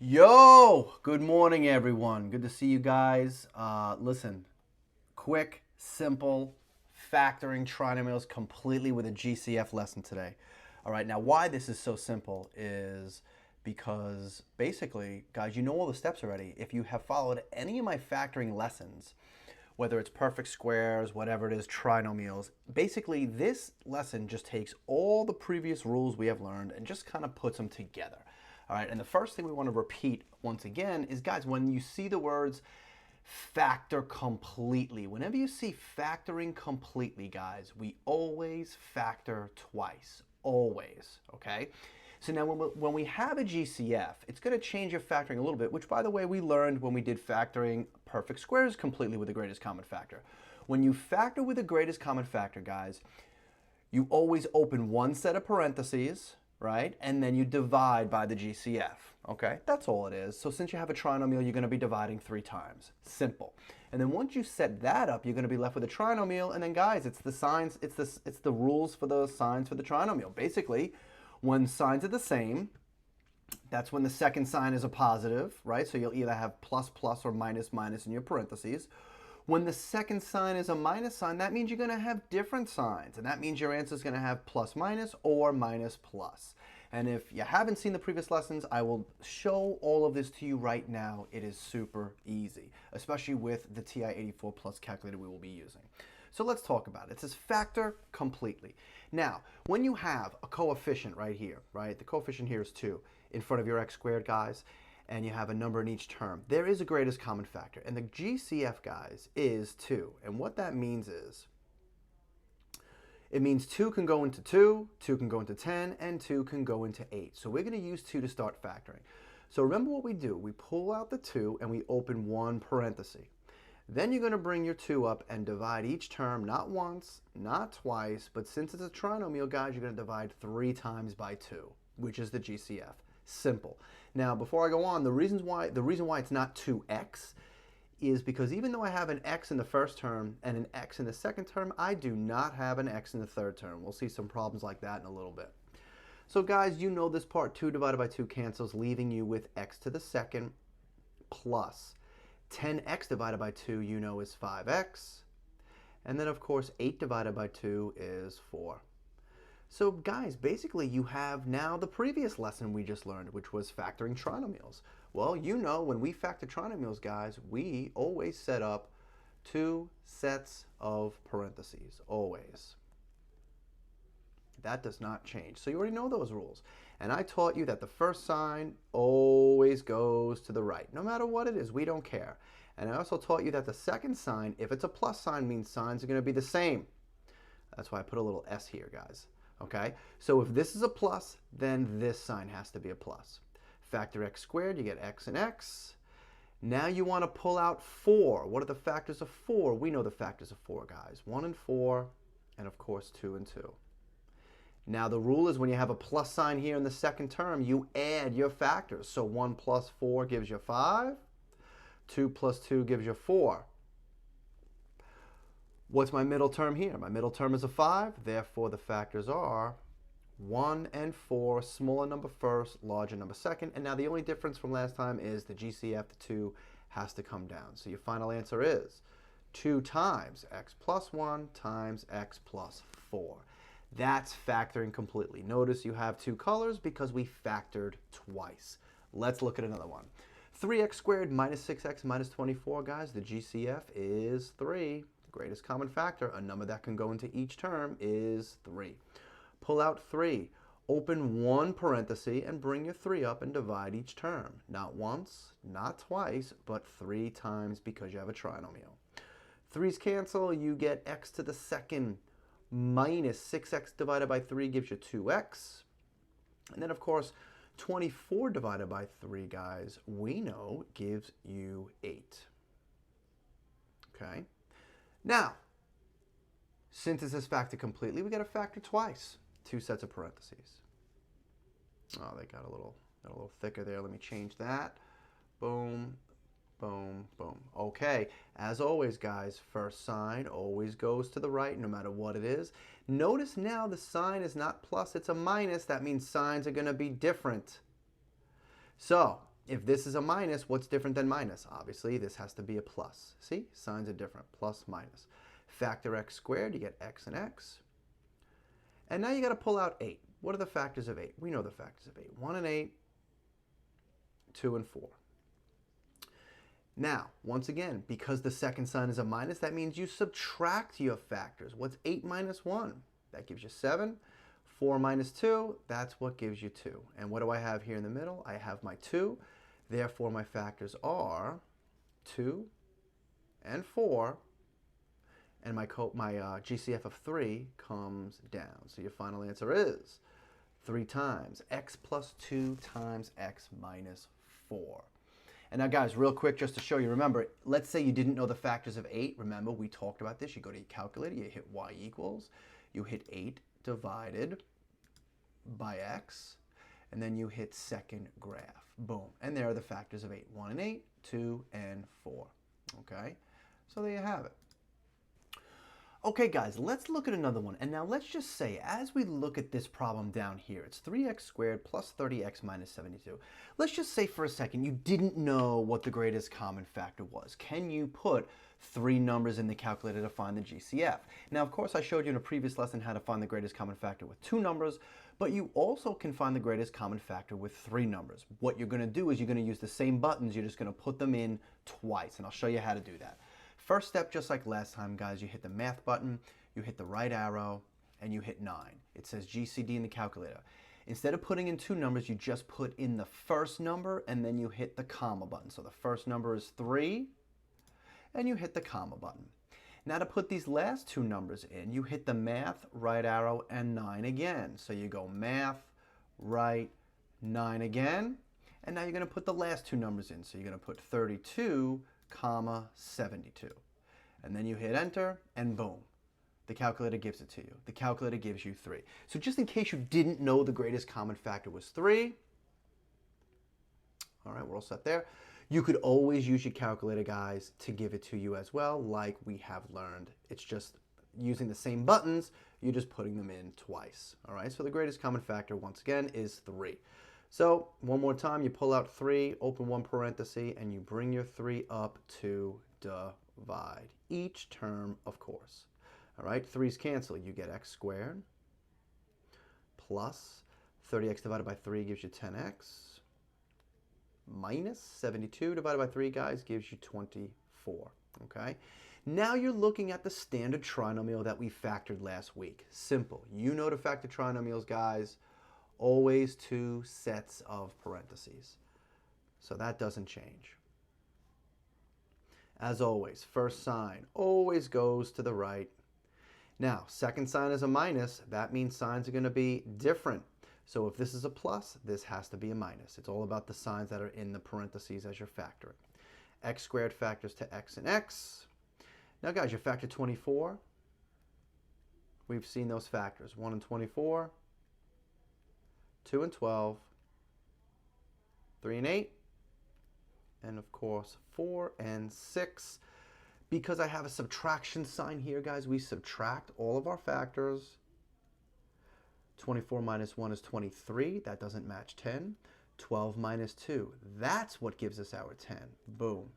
Yo, good morning, everyone. Good to see you guys. Listen, quick, simple, factoring trinomials completely with a GCF lesson today. All right, now why this is so simple is because basically, guys, you know all the steps already. If you have followed any of my factoring lessons, whether it's perfect squares, whatever it is, trinomials, basically this lesson just takes all the previous rules we have learned and just kind of puts them together. All right, and the first thing we want to repeat once again is, guys, when you see the words factor completely, whenever you see factoring completely, guys, we always factor twice, always, okay? So now when we have a GCF, it's going to change your factoring a little bit, which, by the way, we learned when we did factoring perfect squares completely with the greatest common factor. When you factor with the greatest common factor, guys, you always open one set of parentheses, right? And then you divide by the GCF, okay? That's all it is. So since you have a trinomial, you're going to be dividing 3 times. Simple. And then once you set that up, you're going to be left with a trinomial. And then, guys, it's the signs, it's the rules for the signs for the trinomial. Basically, when signs are the same, that's when the second sign is a positive, right? So you'll either have plus, plus, or minus, minus in your parentheses. When the second sign is a minus sign, that means you're going to have different signs. And that means your answer is going to have plus minus or minus plus. And if you haven't seen the previous lessons, I will show all of this to you right now. It is super easy, especially with the TI-84 Plus calculator we will be using. So let's talk about it. It says factor completely. Now, when you have a coefficient right here, right? The coefficient here is 2 in front of your x squared, guys, and you have a number in each term. There is a greatest common factor, and the GCF, guys, is 2. And what that means is, it means 2 can go into 2, 2 can go into 10, and 2 can go into 8. So we're going to use 2 to start factoring. So remember what we do. We pull out the 2 and we open one parenthesis. Then you're going to bring your 2 up and divide each term, not once, not twice, but since it's a trinomial, guys, you're going to divide 3 times by 2, which is the GCF. Simple. Now, before I go on, the reason why it's not 2x is because even though I have an x in the first term and an x in the second term, I do not have an x in the third term. We'll see some problems like that in a little bit. So, guys, you know this part. 2 divided by 2 cancels, leaving you with x to the second plus 10x divided by 2, you know, is 5x. And then, of course, 8 divided by 2 is 4. So, guys, basically, you have now the previous lesson we just learned, which was factoring trinomials. Well, you know, when we factor trinomials, guys, we always set up 2 sets of parentheses, always. That does not change. So you already know those rules. And I taught you that the first sign always goes to the right. No matter what it is, we don't care. And I also taught you that the second sign, if it's a plus sign, means signs are going to be the same. That's why I put a little s here, guys. Okay? So if this is a plus, then this sign has to be a plus. Factor x squared, you get x and x. Now you want to pull out 4. What are the factors of 4? We know the factors of 4, guys. 1 and 4, and of course 2 and 2. Now the rule is when you have a plus sign here in the second term, you add your factors. So 1 plus 4 gives you 5. 2 plus 2 gives you 4. What's my middle term here? My middle term is a 5. Therefore, the factors are 1 and 4, smaller number first, larger number second. And now the only difference from last time is the GCF, the 2, has to come down. So your final answer is 2 times x plus 1 times x plus 4. That's factoring completely. Notice you have 2 colors because we factored twice. Let's look at another one. 3x squared minus 6x minus 24, guys. The GCF is 3. The greatest common factor, a number that can go into each term, is 3. Pull out 3. Open one parenthesis and bring your 3 up and divide each term. Not once, not twice, but 3 times because you have a trinomial. 3's cancel. You get x to the second minus 6x divided by 3 gives you 2x. And then, of course, 24 divided by 3, guys, we know gives you 8. Okay? Now, since this is factored completely, we got to factor twice. 2 sets of parentheses. Oh, they got a little thicker there. Let me change that. Boom. Boom, boom. Okay, as always, guys, first sign always goes to the right no matter what it is. Notice now the sign is not plus, it's a minus. That means signs are going to be different. So If this is a minus, what's different than minus? Obviously, this has to be a plus. See, signs are different, plus, minus. Factor x squared, you get x and x. And now you got to pull out 8. What are the factors of 8? We know the factors of 8. 1 and 8, 2 and 4. Now, once again, because the second sign is a minus, that means you subtract your factors. What's 8 minus 1? That gives you 7. 4 minus 2, that's what gives you 2. And what do I have here in the middle? I have my 2. Therefore, my factors are 2 and 4. And my GCF of 3 comes down. So your final answer is 3 times x plus 2 times x minus 4. And now, guys, real quick, just to show you, remember, let's say you didn't know the factors of 8. Remember, we talked about this. You go to your calculator, you hit y equals, you hit 8 divided by x, and then you hit second graph. Boom. And there are the factors of 8. 1 and 8, 2 and 4. Okay? So there you have it. Okay, guys, let's look at another one. And now let's just say, as we look at this problem down here, it's 3x squared plus 30x minus 72. Let's just say for a second you didn't know what the greatest common factor was. Can you put 3 numbers in the calculator to find the GCF? Now, of course, I showed you in a previous lesson how to find the greatest common factor with 2 numbers, but you also can find the greatest common factor with 3 numbers. What you're going to do is you're going to use the same buttons. You're just going to put them in twice, and I'll show you how to do that. First step, just like last time, guys, you hit the math button, you hit the right arrow, and you hit 9. It says GCD in the calculator. Instead of putting in 2 numbers, you just put in the first number, and then you hit the comma button. So the first number is 3, and you hit the comma button. Now to put these last 2 numbers in, you hit the math, right arrow, and 9 again. So you go math, right, 9 again, and now you're going to put the last 2 numbers in. So you're going to put 32, comma 72. And then you hit enter, and boom. The calculator gives it to you. The calculator gives you 3. So just in case you didn't know the greatest common factor was 3, all right, we're all set there. You could always use your calculator, guys, to give it to you as well, like we have learned. It's just using the same buttons, you're just putting them in twice. All right, so the greatest common factor, once again, is 3. So one more time, you pull out 3, open one parenthesis, and you bring your 3 up to divide. Each term, of course. All right, 3's cancel. You get x squared plus 30x divided by 3 gives you 10x minus 72 divided by 3, guys, gives you 24. Okay? Now you're looking at the standard trinomial that we factored last week. Simple. You know to factor trinomials, guys. Always 2 sets of parentheses. So that doesn't change. As always, first sign always goes to the right. Now, second sign is a minus. That means signs are going to be different. So if this is a plus, this has to be a minus. It's all about the signs that are in the parentheses as you're factoring. X squared factors to x and x. Now, guys, you factor 24. We've seen those factors. 1 and 24. 2 and 12, 3 and 8, and of course 4 and 6. Because I have a subtraction sign here, guys, we subtract all of our factors. 24 minus 1 is 23. That doesn't match 10. 12 minus 2. That's what gives us our 10. Boom.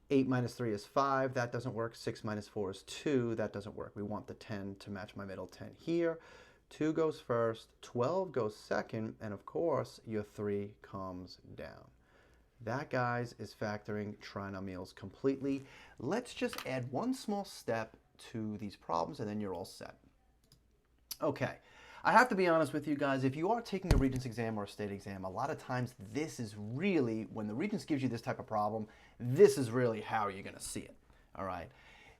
8 minus 3 is 5. That doesn't work. 6 minus 4 is 2. That doesn't work. We want the 10 to match my middle 10 here. 2 goes first, 12 goes second, and of course, your 3 comes down. That, guys, is factoring trinomials completely. Let's just add one small step to these problems, and then you're all set. Okay, I have to be honest with you guys. If you are taking a Regents exam or a state exam, a lot of times this is really, when the Regents gives you this type of problem, this is really how you're going to see it, all right?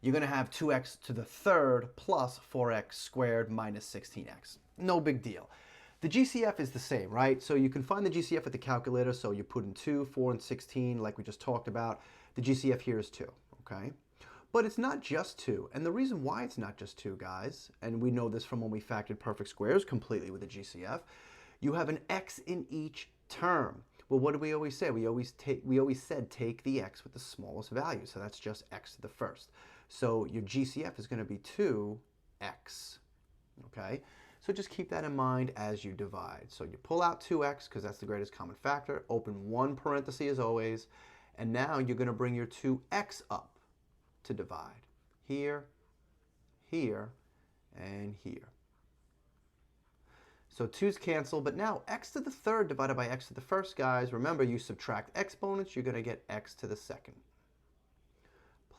You're going to have 2x to the third plus 4x squared minus 16x. No big deal. The GCF is the same, right? So you can find the GCF with the calculator. So you put in 2, 4, and 16 like we just talked about. The GCF here is 2, okay? But it's not just 2. And the reason why it's not just 2, guys, and we know this from when we factored perfect squares completely with the GCF, you have an x in each term. Well, what do we always say? We always said take the x with the smallest value. So that's just x to the first. So your GCF is going to be 2x, okay? So just keep that in mind as you divide. So you pull out 2x because that's the greatest common factor. Open one parenthesis as always. And now you're going to bring your 2x up to divide. Here, here, and here. So 2's cancel, but now x to the third divided by x to the first, guys. Remember, you subtract exponents, you're going to get x to the second.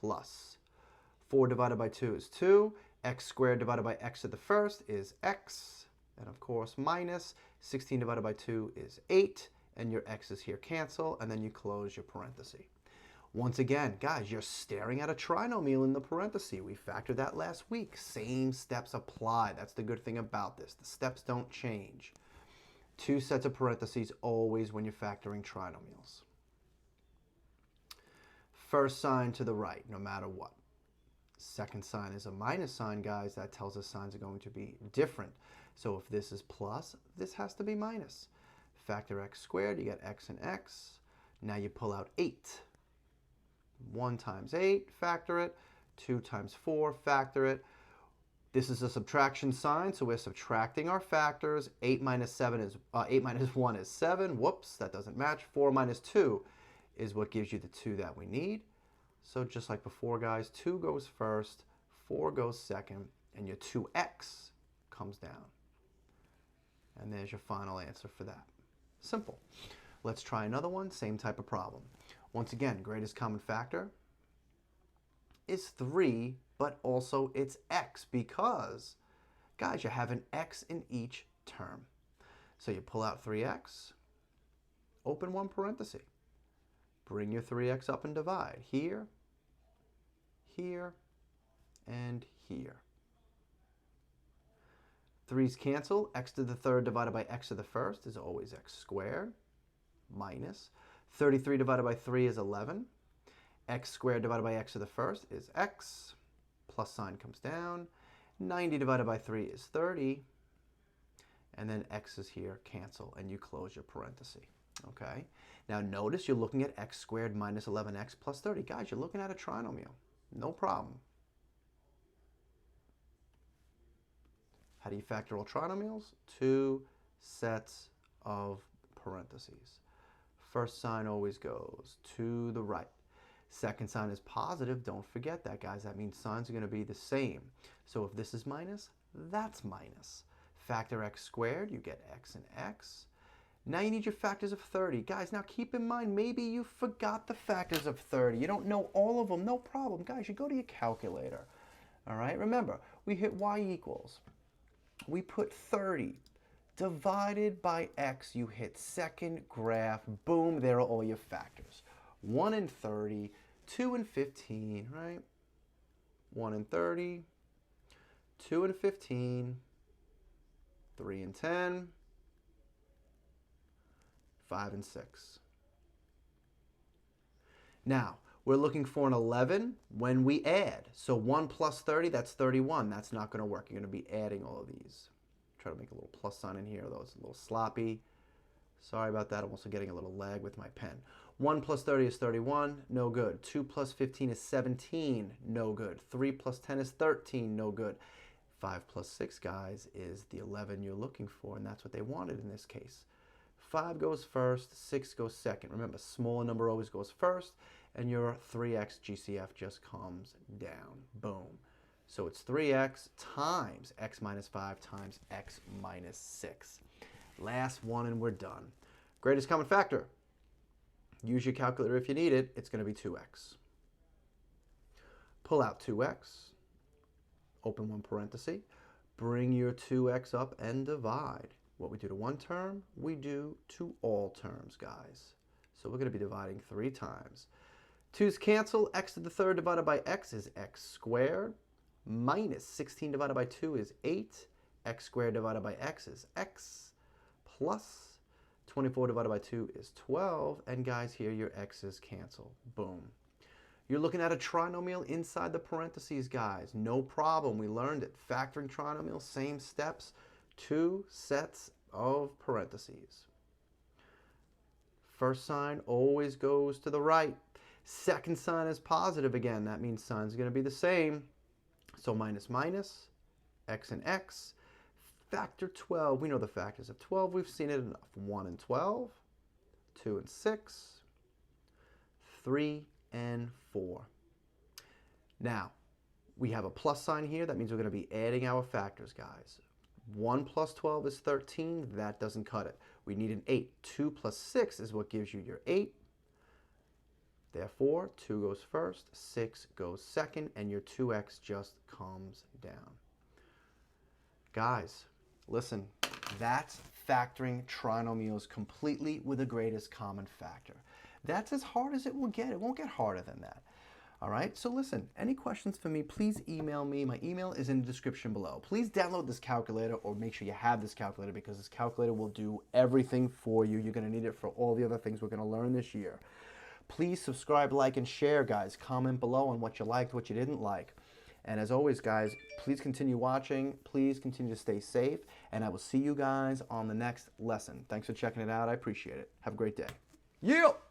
Plus 4 divided by 2 is 2. X squared divided by x to the first is x. And of course, minus 16 divided by 2 is 8. And your x's here cancel, and then you close your parenthesis. Once again, guys, you're staring at a trinomial in the parenthesis. We factored that last week. Same steps apply. That's the good thing about this. The steps don't change. 2 sets of parentheses always when you're factoring trinomials. First sign to the right, no matter what. Second sign is a minus sign, guys. That tells us signs are going to be different. So if this is plus, this has to be minus. Factor x squared, you get x and x. Now you pull out 8. 1 times 8, factor it. 2 times 4, factor it. This is a subtraction sign, so we're subtracting our factors. 8 minus 1 is 7. Whoops, that doesn't match. 4 minus 2 is what gives you the 2 that we need. So just like before, guys, 2 goes first, 4 goes second, and your 2x comes down. And there's your final answer for that. Simple. Let's try another one, same type of problem. Once again, greatest common factor is 3, but also it's x because, guys, you have an x in each term. So you pull out 3x, open one parenthesis. Bring your 3x up and divide. Here, here, and here. 3's cancel. X to the third divided by x to the first is always x squared. Minus 33 divided by 3 is 11. X squared divided by x to the first is x. Plus sign comes down. 90 divided by 3 is 30. And then x's here cancel, and you close your parenthesis. Okay? Now notice you're looking at x squared minus 11x plus 30. Guys, you're looking at a trinomial. No problem. How do you factor all trinomials? 2 sets of parentheses. First sign always goes to the right. Second sign is positive. Don't forget that, guys. That means signs are going to be the same. So if this is minus, that's minus. Factor x squared, you get x and x. Now you need your factors of 30. Guys, now keep in mind, maybe you forgot the factors of 30. You don't know all of them. No problem. Guys, you go to your calculator. All right? Remember, we hit y equals. We put 30 divided by x. You hit second graph. Boom, there are all your factors. 1 and 30, 2 and 15, right? 1 and 30, 2 and 15, 3 and 10, 5 and 6. Now, we're looking for an 11 when we add. So 1 plus 30, that's 31. That's not going to work. You're going to be adding all of these. Try to make a little plus sign in here, though it's a little sloppy. Sorry about that. I'm also getting a little lag with my pen. 1 plus 30 is 31. No good. 2 plus 15 is 17. No good. 3 plus 10 is 13. No good. 5 plus 6, guys, is the 11 you're looking for, and that's what they wanted in this case. 5 goes first, 6 goes second. Remember, smaller number always goes first, and your 3x GCF just comes down. Boom. So it's 3x times x minus 5 times x minus 6. Last one and we're done. Greatest common factor. Use your calculator if you need it. It's going to be 2x. Pull out 2x. Open one parenthesis. Bring your 2x up and divide. What we do to one term, we do to all terms, guys. So we're going to be dividing 3 times. 2's cancel. X to the third divided by x is x squared. Minus 16 divided by 2 is 8. X squared divided by x is x. Plus 24 divided by 2 is 12. And guys, here your x's cancel. Boom. You're looking at a trinomial inside the parentheses, guys. No problem. We learned it. Factoring trinomials, same steps. 2 sets of parentheses. First sign always goes to the right. Second sign is positive again. That means signs are going to be the same. So minus minus, x and x. Factor 12. We know the factors of 12. We've seen it enough. 1 and 12, 2 and 6, 3 and 4. Now, we have a plus sign here. That means we're going to be adding our factors, guys. 1 plus 12 is 13. That doesn't cut it. We need an 8. 2 plus 6 is what gives you your 8. Therefore, 2 goes first, 6 goes second, and your 2x just comes down. Guys, listen, that's factoring trinomials completely with the greatest common factor. That's as hard as it will get. It won't get harder than that. All right, so listen, any questions for me, please email me. My email is in the description below. Please download this calculator or make sure you have this calculator because this calculator will do everything for you. You're going to need it for all the other things we're going to learn this year. Please subscribe, like, and share, guys. Comment below on what you liked, what you didn't like. And as always, guys, please continue watching. Please continue to stay safe. And I will see you guys on the next lesson. Thanks for checking it out. I appreciate it. Have a great day. Yeah!